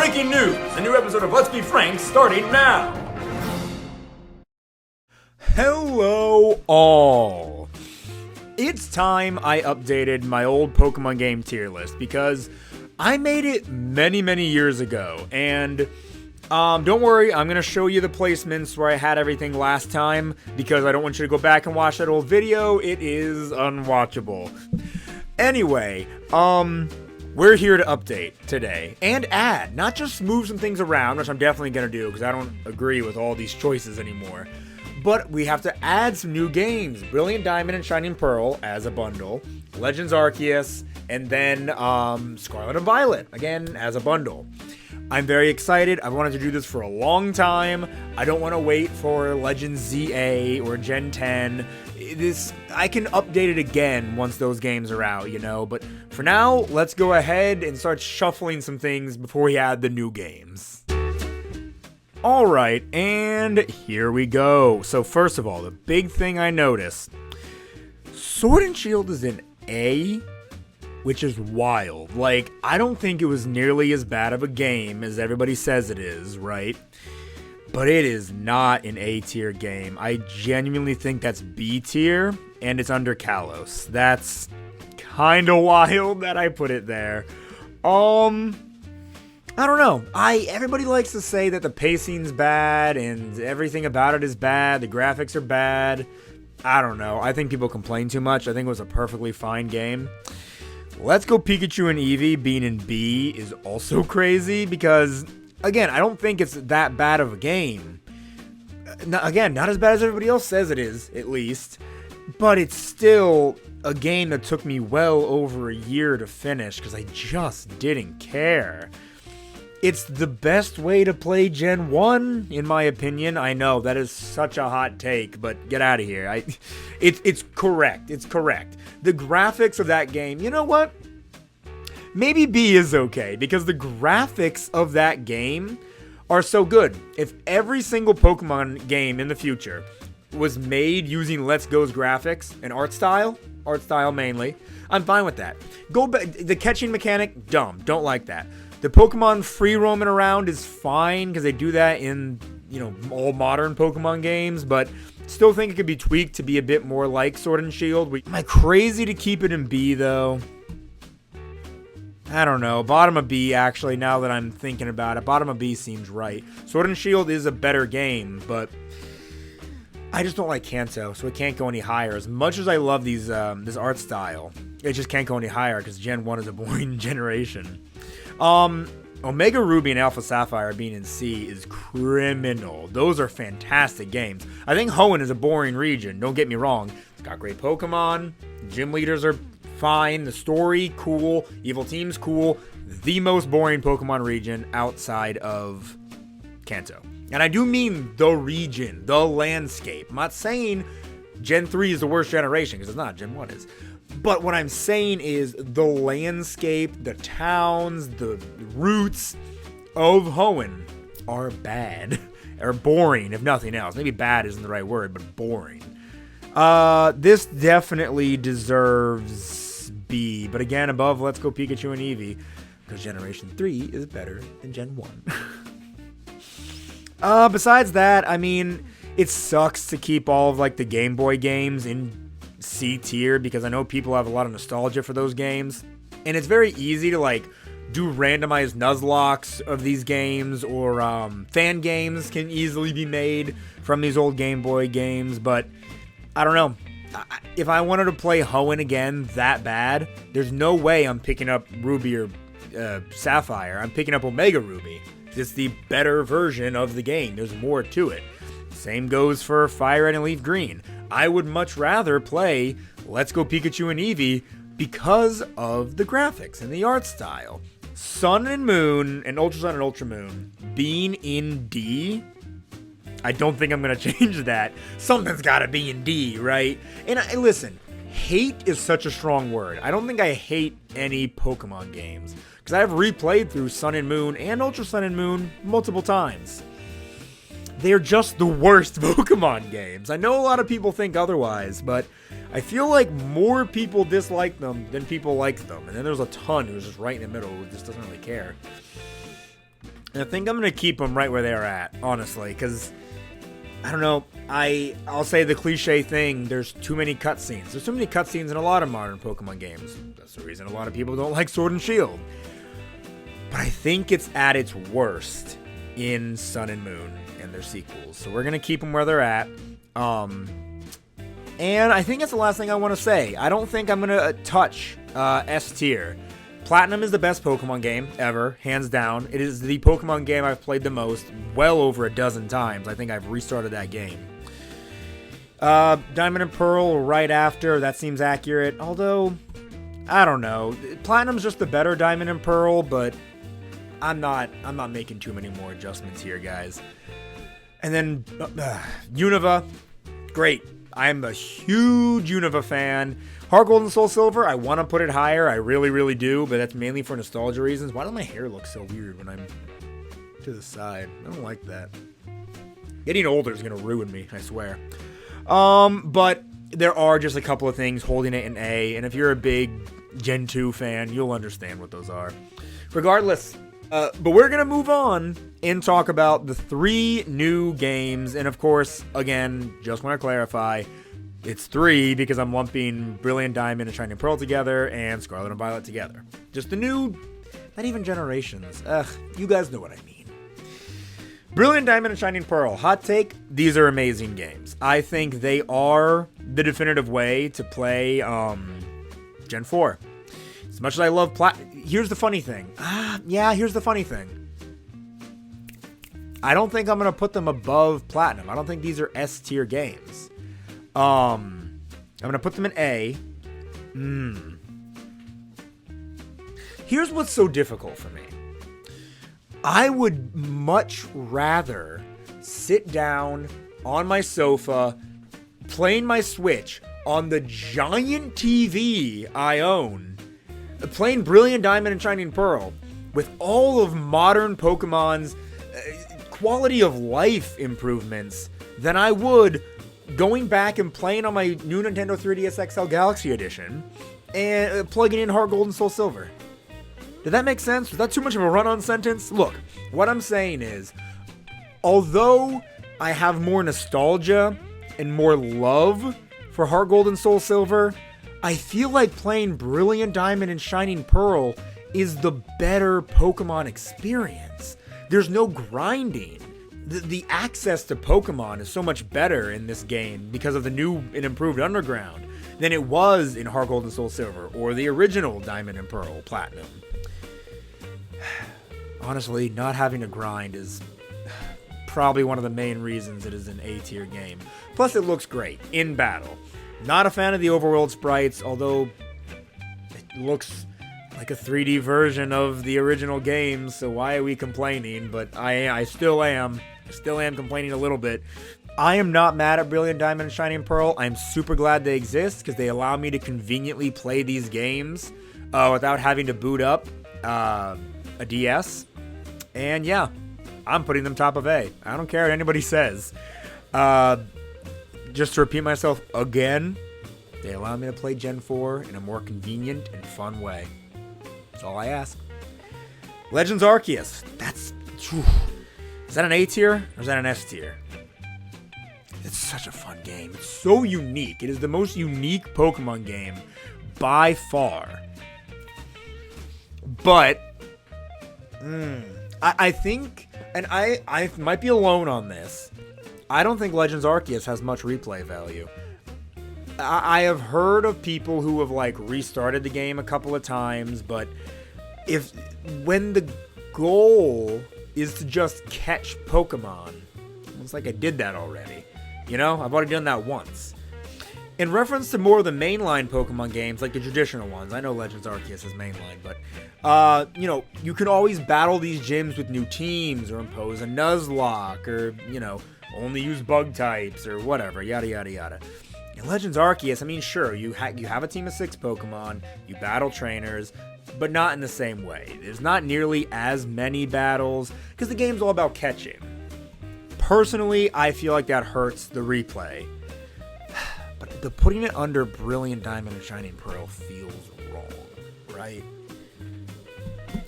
Breaking news! A new episode of Let's Be Frank starting now! Hello all! It's time I updated my old Pokemon Game Tier List because I made it many years ago, and don't worry, I'm going to show you the placements where I had everything last time because I don't want you to go back and watch that old video. It is unwatchable. Anyway, we're here to update today and add, not just move some things around, which I'm definitely going to do because I don't agree with all these choices anymore. But we have to add some new games. Brilliant Diamond and Shining Pearl as a bundle. Legends Arceus. And then Scarlet and Violet, again, as a bundle. I'm very excited. I've wanted to do this for a long time. I don't want to wait for Legends ZA or Gen 10. I can update it again once those games are out, you know. But for now, let's go ahead and start shuffling some things before we add the new games. Alright, and here we go. So first of all, the big thing I noticed. Sword and Shield is in A, which is wild. Like, I don't think it was nearly as bad of a game as everybody says it is, right? But it is not an A tier game. I genuinely think that's B tier, and it's under Kalos. That's kind of wild that I put it there. I don't know. Everybody likes to say that the pacing's bad and everything about it is bad. The graphics are bad. I don't know. I think people complain too much. I think it was a perfectly fine game. Let's Go Pikachu and Eevee being in B is also crazy because, again, I don't think it's that bad of a game. Again, not as bad as everybody else says it is, at least. But it's still a game that took me well over a year to finish because I just didn't care. It's the best way to play Gen 1, in my opinion. I know, that is such a hot take, but get out of here. It's correct. It's correct. The graphics of that game, you know what? Maybe B is okay, because the graphics of that game are so good. If every single Pokemon game in the future was made using Let's Go's graphics and art style mainly, I'm fine with that. Go back, the catching mechanic, dumb. Don't like that. The Pokemon free roaming around is fine because they do that in, all modern Pokemon games, but still think it could be tweaked to be a bit more like Sword and Shield. Am I crazy to keep it in B though? I don't know. Bottom of B, actually, now that I'm thinking about it. Bottom of B seems right. Sword and Shield is a better game, but I just don't like Kanto, so it can't go any higher. As much as I love this art style, it just can't go any higher because Gen 1 is a boring generation. Omega Ruby and Alpha Sapphire being in C is criminal. Those are fantastic games. I think Hoenn is a boring region, don't get me wrong. It's got great Pokemon, gym leaders are fine, the story, cool, evil team's cool. The most boring Pokemon region outside of Kanto. And I do mean the region, the landscape. I'm not saying Gen 3 is the worst generation, because it's not, Gen 1 is. But what I'm saying is the landscape, the towns, the routes of Hoenn are bad. Or boring, if nothing else. Maybe bad isn't the right word, but boring. This definitely deserves B. But again, above Let's Go Pikachu and Eevee. Because Generation 3 is better than Gen 1. Besides that, I mean, it sucks to keep all of, the Game Boy games in C tier because I know people have a lot of nostalgia for those games, and it's very easy to do randomized Nuzlockes of these games, or fan games can easily be made from these old Game Boy games. But I don't know, if I wanted to play Hoenn again that bad, there's no way I'm picking up Ruby or Sapphire. I'm picking up Omega Ruby. It's the better version of the game. There's more to it. Same goes for Fire Red and Leaf Green. I would much rather play Let's Go Pikachu and Eevee because of the graphics and the art style. Sun and Moon and Ultra Sun and Ultra Moon being in D, I don't think I'm going to change that. Something's got to be in D, right? And listen, hate is such a strong word. I don't think I hate any Pokemon games because I've replayed through Sun and Moon and Ultra Sun and Moon multiple times. They're just the worst Pokemon games. I know a lot of people think otherwise, but I feel like more people dislike them than people like them. And then there's a ton who's just right in the middle who just doesn't really care. And I think I'm going to keep them right where they're at, honestly, because, I don't know, I'll say the cliche thing, there's too many cutscenes. There's too many cutscenes in a lot of modern Pokemon games. That's the reason a lot of people don't like Sword and Shield. But I think it's at its worst in Sun and Moon and their sequels. So we're going to keep them where they're at. And I think that's the last thing I want to say. I don't think I'm going to touch S tier. Platinum is the best Pokemon game ever, hands down. It is the Pokemon game I've played the most, well over a dozen times. I think I've restarted that game. Diamond and Pearl right after, that seems accurate. Although, I don't know. Platinum's just the better Diamond and Pearl, but I'm not making too many more adjustments here, guys. And then Unova, great. I'm a huge Unova fan. Heart Gold and Soul Silver, I want to put it higher. I really, really do, but that's mainly for nostalgia reasons. Why does my hair look so weird when I'm to the side? I don't like that. Getting older is going to ruin me, I swear. But there are just a couple of things holding it in A, and if you're a big Gen 2 fan, you'll understand what those are. Regardless, but we're going to move on and talk about the 3 new games, and of course, again, just want to clarify, it's 3 because I'm lumping Brilliant Diamond and Shining Pearl together and Scarlet and Violet together. Just the new, not even generations. You guys know what I mean. Brilliant Diamond and Shining Pearl. Hot take, these are amazing games. I think they are the definitive way to play Gen 4. As much as I love here's the funny thing. Here's the funny thing. I don't think I'm going to put them above Platinum. I don't think these are S tier games. I'm going to put them in A. Here's what's so difficult for me. I would much rather sit down on my sofa, playing my Switch on the giant TV I own, playing Brilliant Diamond and Shining Pearl with all of modern Pokemon's quality of life improvements than I would going back and playing on my new Nintendo 3DS XL Galaxy Edition and plugging in Heart Gold and Soul Silver. Did that make sense? Was that too much of a run-on sentence? Look, what I'm saying is, although I have more nostalgia and more love for Heart Gold and Soul Silver, I feel like playing Brilliant Diamond and Shining Pearl is the better Pokemon experience. There's no grinding. The access to Pokemon is so much better in this game because of the new and improved Underground than it was in Heart Gold and Soul Silver or the original Diamond and Pearl Platinum. Honestly, not having to grind is probably one of the main reasons it is an A tier game. Plus, it looks great in battle. Not a fan of the overworld sprites, although it looks like a 3D version of the original game, so why are we complaining? But I still am. I still am complaining a little bit. I am not mad at Brilliant Diamond and Shining Pearl. I'm super glad they exist because they allow me to conveniently play these games without having to boot up a DS. And yeah, I'm putting them top of A. I don't care what anybody says. Just to repeat myself again, they allow me to play Gen 4 in a more convenient and fun way. That's all I ask. Legends Arceus. Is that an A tier or is that an S tier? It's such a fun game. It's so unique. It is the most unique Pokemon game by far. But I think, and I might be alone on this, I don't think Legends Arceus has much replay value. I have heard of people who have like restarted the game a couple of times, but when the goal is to just catch Pokemon, it's like I did that already. You know, I've already done that once. In reference to more of the mainline Pokemon games, like the traditional ones, I know Legends Arceus is mainline, but, you know, you can always battle these gyms with new teams, or impose a Nuzlocke, or, you know, only use bug types, or whatever, yada, yada, yada. In Legends Arceus, I mean, sure, you have a team of 6 Pokemon, you battle trainers, but not in the same way. There's not nearly as many battles, because the game's all about catching. Personally, I feel like that hurts the replay. But putting it under Brilliant Diamond and Shining Pearl feels wrong, right?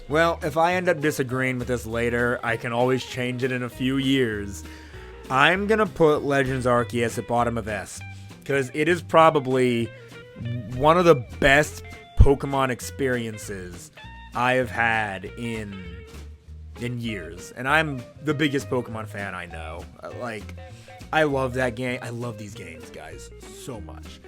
Well, if I end up disagreeing with this later, I can always change it in a few years. I'm going to put Legends Arceus at bottom of S, because it is probably one of the best Pokemon experiences I have had in years. And I'm the biggest Pokemon fan I know. Like, I love that game. I love these games, guys, so much.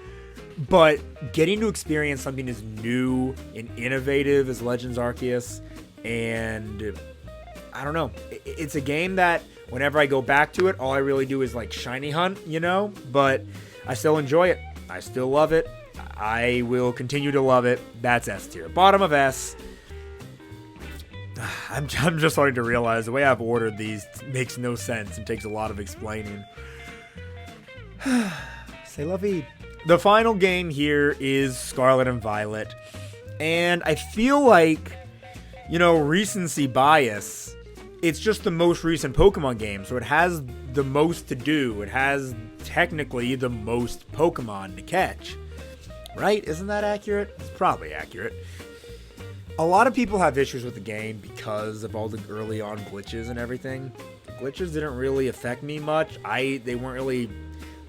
But getting to experience something as new and innovative as Legends Arceus, and I don't know, it's a game that whenever I go back to it, all I really do is like shiny hunt, you know, but I still enjoy it. I still love it. I will continue to love it. That's S tier. Bottom of S. I'm just starting to realize the way I've ordered these makes no sense and takes a lot of explaining. C'est la vie. The final game here is Scarlet and Violet, and I feel like, you know, recency bias, it's just the most recent Pokemon game, so it has the most to do. It has technically the most Pokemon to catch, right? Isn't that accurate? It's probably accurate. A lot of people have issues with the game because of all the early on glitches and everything. The glitches didn't really affect me much. They weren't really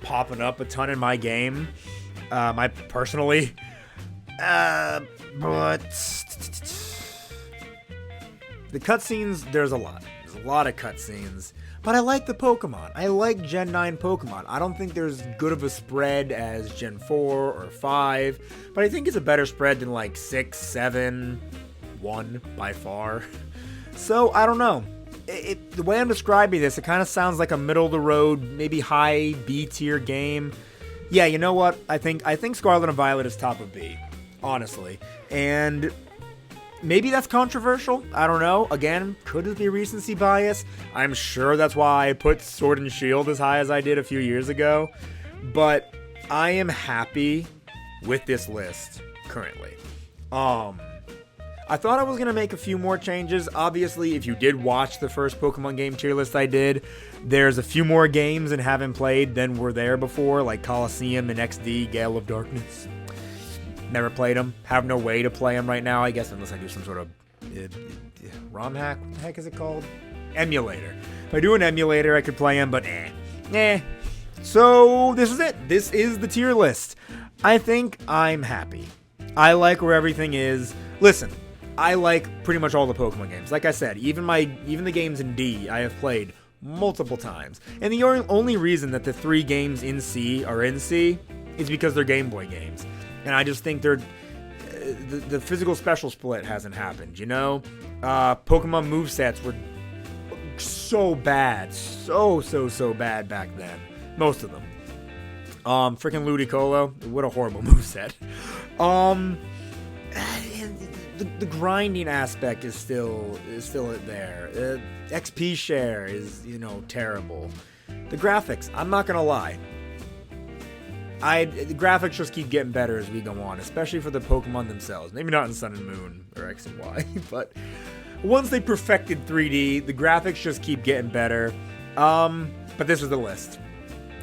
popping up a ton in my game, I personally, but the cutscenes, there's a lot of cutscenes, but I like the Pokemon. I like Gen 9 Pokemon. I don't think there's good of a spread as Gen 4 or 5, but I think it's a better spread than like 6, 7, 1 by far. So I don't know. The way I'm describing this, it kind of sounds like a middle-of-the-road, maybe high B-tier game. Yeah, you know what? I think Scarlet and Violet is top of B, honestly. And maybe that's controversial. I don't know. Again, could it be recency bias? I'm sure that's why I put Sword and Shield as high as I did a few years ago. But I am happy with this list currently. I thought I was going to make a few more changes. Obviously, if you did watch the first Pokemon Game Tier List I did, there's a few more games and haven't played than were there before, like Coliseum and XD, Gale of Darkness. Never played them. Have no way to play them right now, I guess, unless I do some sort of ROM hack. What the heck is it called? Emulator. If I do an emulator, I could play them, but So, this is it. This is the tier list. I think I'm happy. I like where everything is. Listen, I like pretty much all the Pokemon games. Like I said, even the games in D I have played multiple times. And the only reason that the 3 games in C are in C is because they're Game Boy games. And I just think the physical special split hasn't happened, you know? Pokemon movesets were so bad. So bad back then. Most of them. Freaking Ludicolo, what a horrible moveset. The grinding aspect is still there. XP share is, you know, terrible. The graphics, I'm not gonna lie. The graphics just keep getting better as we go on, especially for the Pokemon themselves. Maybe not in Sun and Moon or X and Y, but once they perfected 3D, the graphics just keep getting better. But this is the list.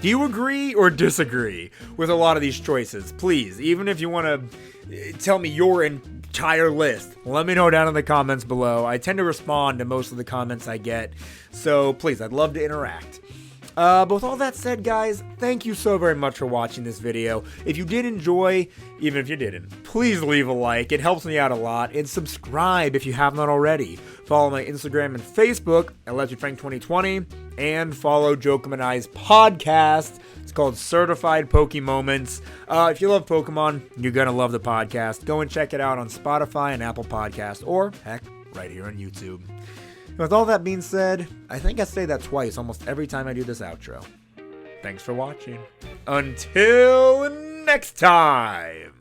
Do you agree or disagree with a lot of these choices? Please, even if you want to tell me your entire list, let me know down in the comments below. I tend to respond to most of the comments I get, so please, I'd love to interact. But with all that said, guys, thank you so very much for watching this video. If you did enjoy, even if you didn't, please leave a like. It helps me out a lot. And subscribe if you have not already. Follow my Instagram and Facebook at Let's Be Frank 2020. And follow Jokum and I's podcast. It's called Certified Poke Moments. If you love Pokemon, you're going to love the podcast. Go and check it out on Spotify and Apple Podcasts. Or, heck, right here on YouTube. With all that being said, I think I say that twice almost every time I do this outro. Thanks for watching. Until next time!